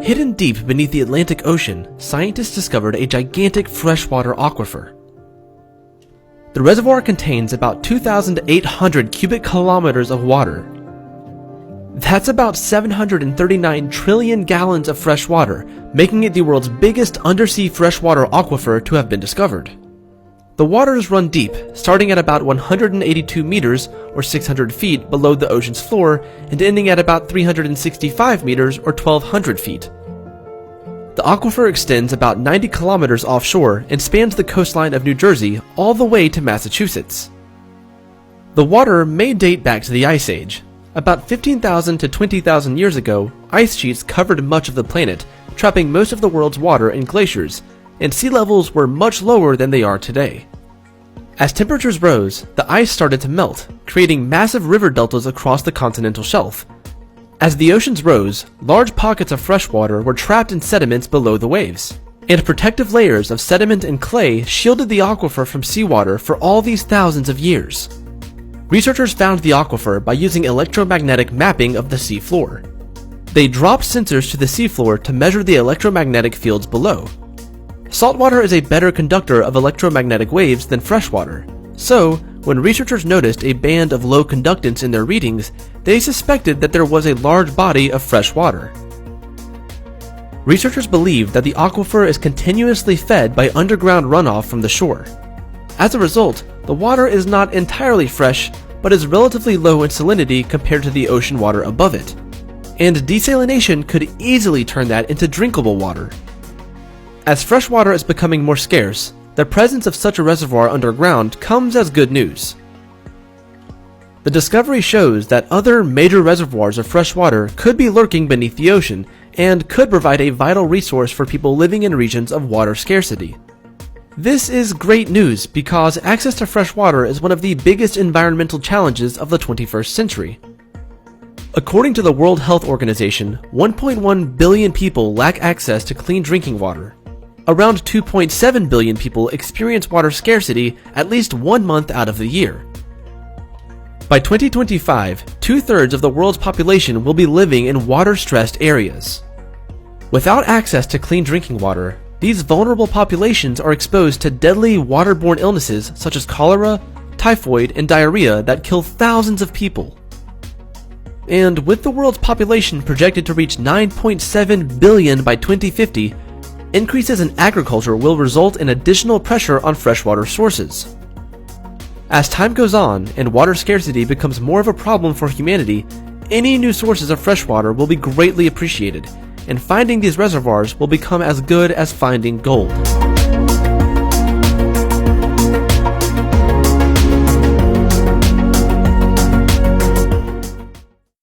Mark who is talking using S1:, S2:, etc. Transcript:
S1: Hidden deep beneath the Atlantic Ocean, scientists discovered a gigantic freshwater aquifer. The reservoir contains about 2,800 cubic kilometers of water. That's about 739 trillion gallons of fresh water, making it the world's biggest undersea freshwater aquifer to have been discovered. The waters run deep, starting at about 182 meters or 600 feet below the ocean's floor and ending at about 365 meters or 1,200 feet. The aquifer extends about 90 kilometers offshore and spans the coastline of New Jersey all the way to Massachusetts. The water may date back to the Ice Age. About 15,000 to 20,000 years ago, ice sheets covered much of the planet, trapping most of the world's water in glaciers, and sea levels were much lower than they are today. As temperatures rose, the ice started to melt, creating massive river deltas across the continental shelf. As the oceans rose, large pockets of freshwater were trapped in sediments below the waves, and protective layers of sediment and clay shielded the aquifer from seawater for all these thousands of years. Researchers found the aquifer by using electromagnetic mapping of the seafloor. They dropped sensors to the seafloor to measure the electromagnetic fields below. Saltwater is a better conductor of electromagnetic waves than freshwater, so when researchers noticed a band of low conductance in their readings, they suspected that there was a large body of fresh water. Researchers believe that the aquifer is continuously fed by underground runoff from the shore. As a result, the water is not entirely fresh, but is relatively low in salinity compared to the ocean water above it, and desalination could easily turn that into drinkable water. As fresh water is becoming more scarce, the presence of such a reservoir underground comes as good news. The discovery shows that other major reservoirs of fresh water could be lurking beneath the ocean and could provide a vital resource for people living in regions of water scarcity. This is great news because access to fresh water is one of the biggest environmental challenges of the 21st century. According to the World Health Organization, 1.1 billion people lack access to clean drinking water. Around 2.7 billion people experience water scarcity at least 1 month out of the year. By 2025, 2/3 of the world's population will be living in water-stressed areas. Without access to clean drinking water, these vulnerable populations are exposed to deadly waterborne illnesses such as cholera, typhoid, and diarrhea that kill thousands of people. And with the world's population projected to reach 9.7 billion by 2050, increases in agriculture will result in additional pressure on freshwater sources. As time goes on and water scarcity becomes more of a problem for humanity, any new sources of freshwater will be greatly appreciated, and finding these reservoirs will become as good as finding gold.